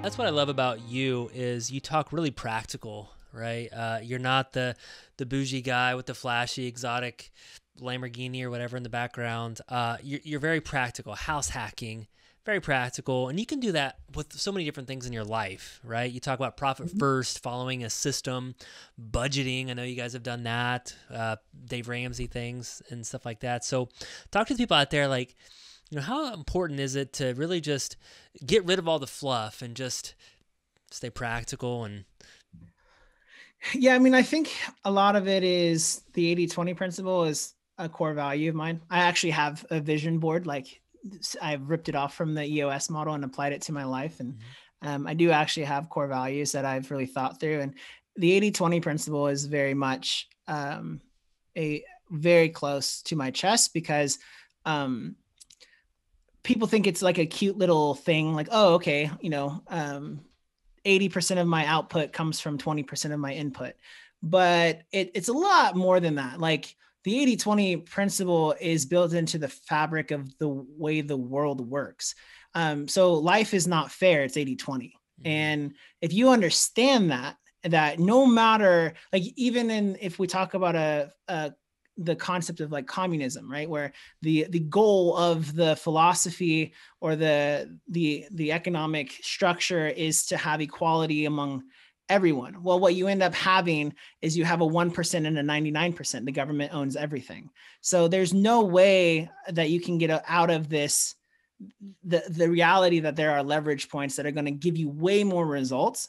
That's what I love about you is you talk really practical, right? You're not the bougie guy with the flashy exotic Lamborghini or whatever in the background. You're very practical, house hacking, very practical, and you can do that with so many different things in your life, right? You talk about profit first, following a system, budgeting. I know you guys have done that, Dave Ramsey things and stuff like that. So, talk to the people out there, like, how important is it to really just get rid of all the fluff and just stay practical? And Yeah, I mean, I think a lot of it is the 80/20 principle is a core value of mine. I actually have a vision board, like I've ripped it off from the EOS model and applied it to my life. And I do actually have core values that I've really thought through. And the 80/20 principle is very much a very close to my chest because people think it's like a cute little thing, like, oh, okay, 80% of my output comes from 20% of my input. But it's a lot more than that. Like the 80/20 principle is built into the fabric of the way the world works. So life is not fair. It's 80/20. And if you understand that no matter, like, even if we talk about the concept of like communism, right? Where the goal of the philosophy or the economic structure is to have equality among everyone. Well, what you end up having is you have a 1% and a 99%. The government owns everything. So there's no way that you can get out of this, the reality that there are leverage points that are going to give you way more results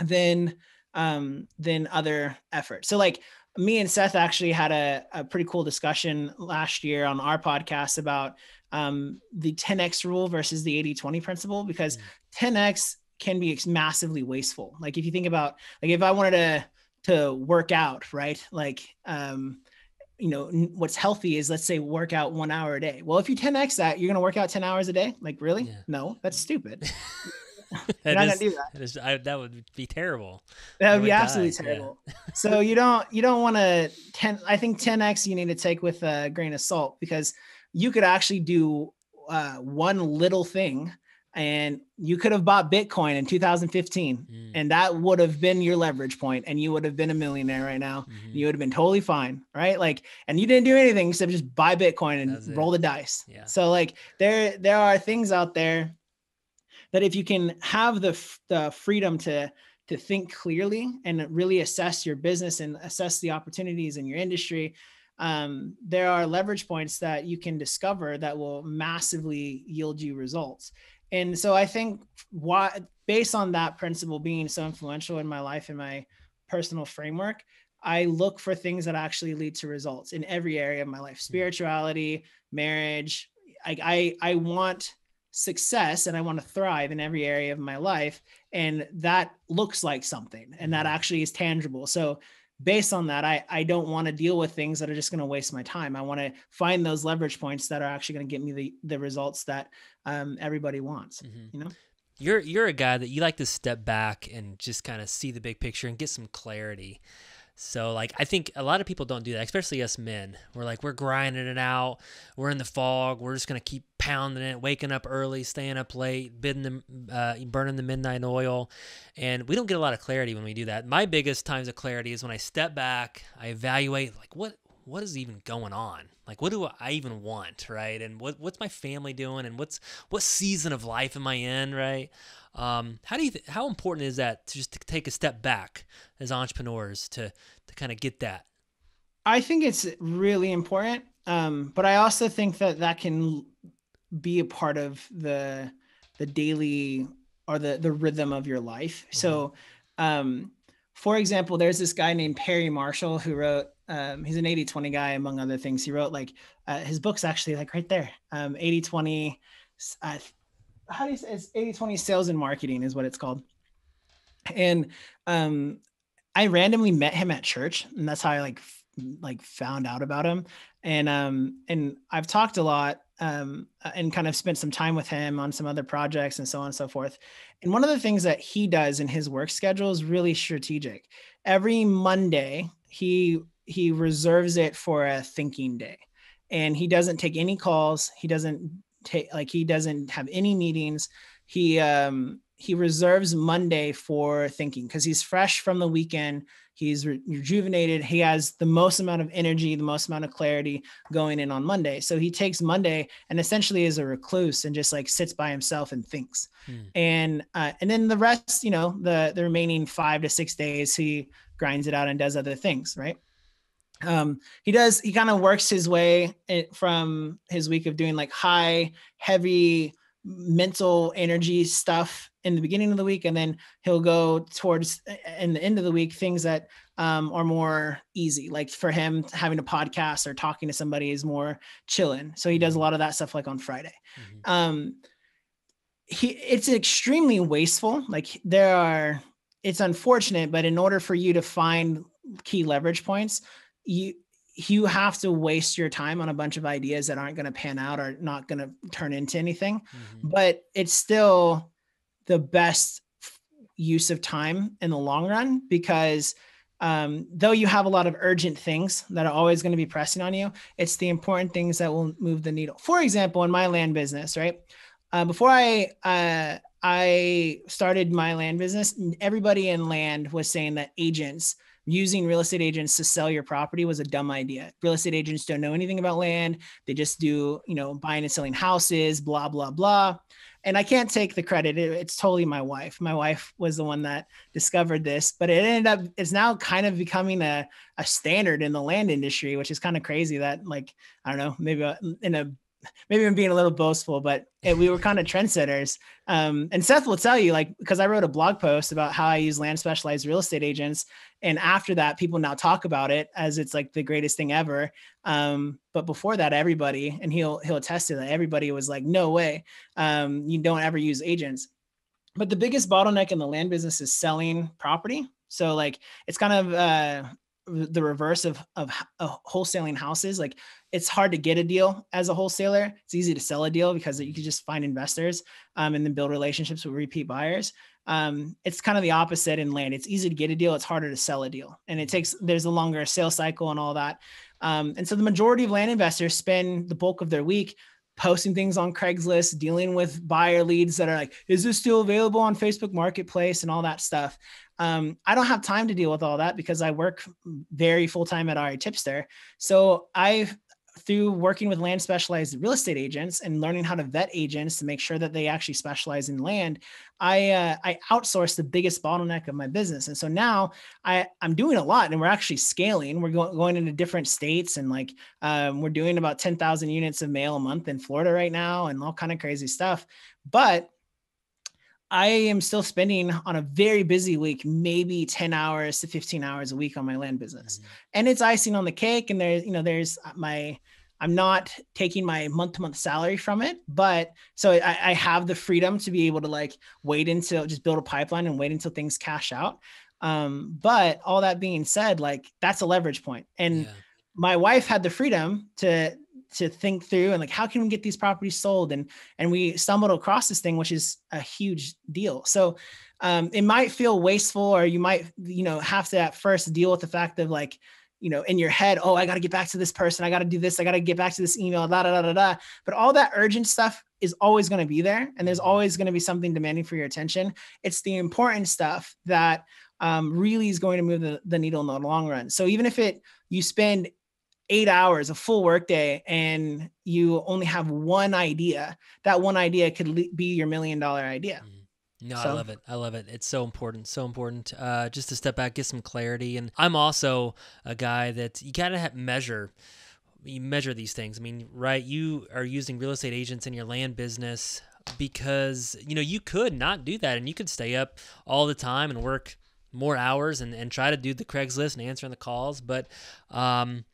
than other efforts. So like, me and Seth actually had a pretty cool discussion last year on our podcast about the 10X rule versus the 80/20 principle, because 10X can be massively wasteful. Like if you think about, like, if I wanted to work out, right? Like, what's healthy is, let's say, work out 1 hour a day. Well, if you 10X that, you're going to work out 10 hours a day. Like, really? yeah, No, that's stupid. You're that not going is, to do that. that would be terrible. That I would be would absolutely die. Yeah. terrible. So you don't want to I think 10X you need to take with a grain of salt, because you could actually do one little thing, and you could have bought Bitcoin in 2015 and that would have been your leverage point, and you would have been a millionaire right now. You would have been totally fine, right? Like, and you didn't do anything except just buy Bitcoin and roll the dice. Yeah. So like there are things out there that if you can have the freedom to think clearly and really assess your business and assess the opportunities in your industry, there are leverage points that you can discover that will massively yield you results. And so I think based on that principle being so influential in my life and my personal framework, I look for things that actually lead to results in every area of my life: spirituality, marriage. I want success and I want to thrive in every area of my life. And that looks like something, and that actually is tangible. So based on that, I don't want to deal with things that are just going to waste my time. I want to find those leverage points that are actually going to get me the results that everybody wants. You're a guy that you like to step back and just kind of see the big picture and get some clarity. So, like, I think a lot of people don't do that, especially us men. We're grinding it out. We're in the fog. We're just going to keep pounding it, waking up early, staying up late, burning the midnight oil. And we don't get a lot of clarity when we do that. My biggest times of clarity is when I step back, I evaluate, like, what is even going on? Like, what do I even want, right? And what's my family doing? And what season of life am I in, right? How important is that to take a step back as entrepreneurs to kind of get that? I think it's really important. But I also think that can be a part of the daily or the rhythm of your life. So, for example, there's this guy named Perry Marshall who wrote, he's an 80/20 guy, among other things. He wrote his book's actually like right there. 80/20, how do you say it's 80/20 sales and marketing is what it's called. And I randomly met him at church, and that's how I found out about him. And I've talked a lot and kind of spent some time with him on some other projects and so on and so forth. And one of the things that he does in his work schedule is really strategic. Every Monday, he reserves it for a thinking day, and he doesn't take any calls. He doesn't have any meetings. He he reserves Monday for thinking because he's fresh from the weekend. He's rejuvenated. He has the most amount of energy, the most amount of clarity going in on Monday. So he takes Monday and essentially is a recluse and just like sits by himself and thinks. And then the rest, you know, the remaining 5 to 6 days, he grinds it out and does other things. Right. He kind of works his way from his week of doing like high, heavy mental energy stuff in the beginning of the week. And then he'll go towards in the end of the week, things that are more easy. Like for him, having a podcast or talking to somebody is more chilling. So he does a lot of that stuff like on Friday. It's extremely wasteful. Like it's unfortunate, but in order for you to find key leverage points, you have to waste your time on a bunch of ideas that aren't going to pan out or not going to turn into anything. But it's still the best use of time in the long run, because though you have a lot of urgent things that are always going to be pressing on you, it's the important things that will move the needle. For example, in my land business, right? Before I started my land business, everybody in land was saying that using real estate agents to sell your property was a dumb idea. Real estate agents don't know anything about land. They just do, you know, buying and selling houses, blah, blah, blah. And I can't take the credit. It's totally my wife. My wife was the one that discovered this, but it's now kind of becoming a standard in the land industry, which is kind of crazy that, like, I don't know, maybe I'm being a little boastful, but we were kind of trendsetters. And Seth will tell you, like, because I wrote a blog post about how I use land specialized real estate agents. And after that, people now talk about it as it's like the greatest thing ever. But before that, everybody, and he'll attest to that, everybody was like, no way. You don't ever use agents. But the biggest bottleneck in the land business is selling property. So like, it's kind of, the reverse of wholesaling houses. Like, it's hard to get a deal as a wholesaler. It's easy to sell a deal because you can just find investors and then build relationships with repeat buyers. It's kind of the opposite in land. It's easy to get a deal. It's harder to sell a deal. And there's a longer sales cycle and all that. And so the majority of land investors spend the bulk of their week posting things on Craigslist, dealing with buyer leads that are like, is this still available on Facebook Marketplace and all that stuff? I don't have time to deal with all that because I work very full-time at RE Tipster. So through working with land specialized real estate agents and learning how to vet agents to make sure that they actually specialize in land, I outsourced the biggest bottleneck of my business. And so now I'm doing a lot and we're actually scaling. We're going into different states and like, we're doing about 10,000 units of mail a month in Florida right now and all kind of crazy stuff. But I am still spending on a very busy week, maybe 10 hours to 15 hours a week on my land business. And it's icing on the cake. And I'm not taking my month-to-month salary from it, but so I have the freedom to be able to like wait until just build a pipeline and wait until things cash out. But all that being said, like that's a leverage point. And my wife had the freedom to think through and like, how can we get these properties sold? And we stumbled across this thing, which is a huge deal. So it might feel wasteful, or you might, have to at first deal with the fact of like, in your head, oh, I got to get back to this person. I got to do this. I got to get back to this email, da, da, da, da, da. But all that urgent stuff is always going to be there. And there's always going to be something demanding for your attention. It's the important stuff that really is going to move the needle in the long run. So even if you spend 8 hours, a full workday, and you only have one idea, that one idea could be your $1 million idea. No, so. I love it. It's so important. Just to step back, get some clarity. And I'm also a guy that you got to measure these things. I mean, right. You are using real estate agents in your land business because, you could not do that, and you could stay up all the time and work more hours and try to do the Craigslist and answering the calls. But sometimes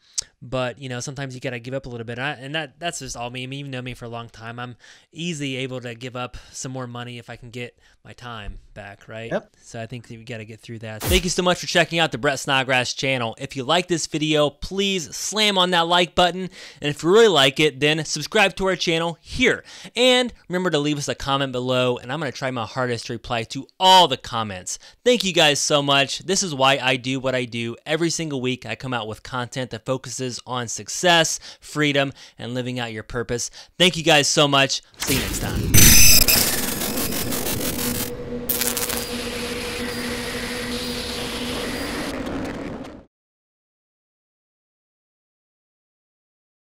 you got to give up a little bit. And that's just all me. I mean, you've known me for a long time. I'm easily able to give up some more money if I can get my time back, right? Yep. So I think that we got to get through that. Thank you so much for checking out the Brett Snodgrass channel. If you like this video, please slam on that like button. And if you really like it, then subscribe to our channel here. And remember to leave us a comment below, and I'm going to try my hardest to reply to all the comments. Thank you guys so much. This is why I do what I do. Every single week, I come out with content that focuses on success, freedom, and living out your purpose. Thank you guys so much. See you next time.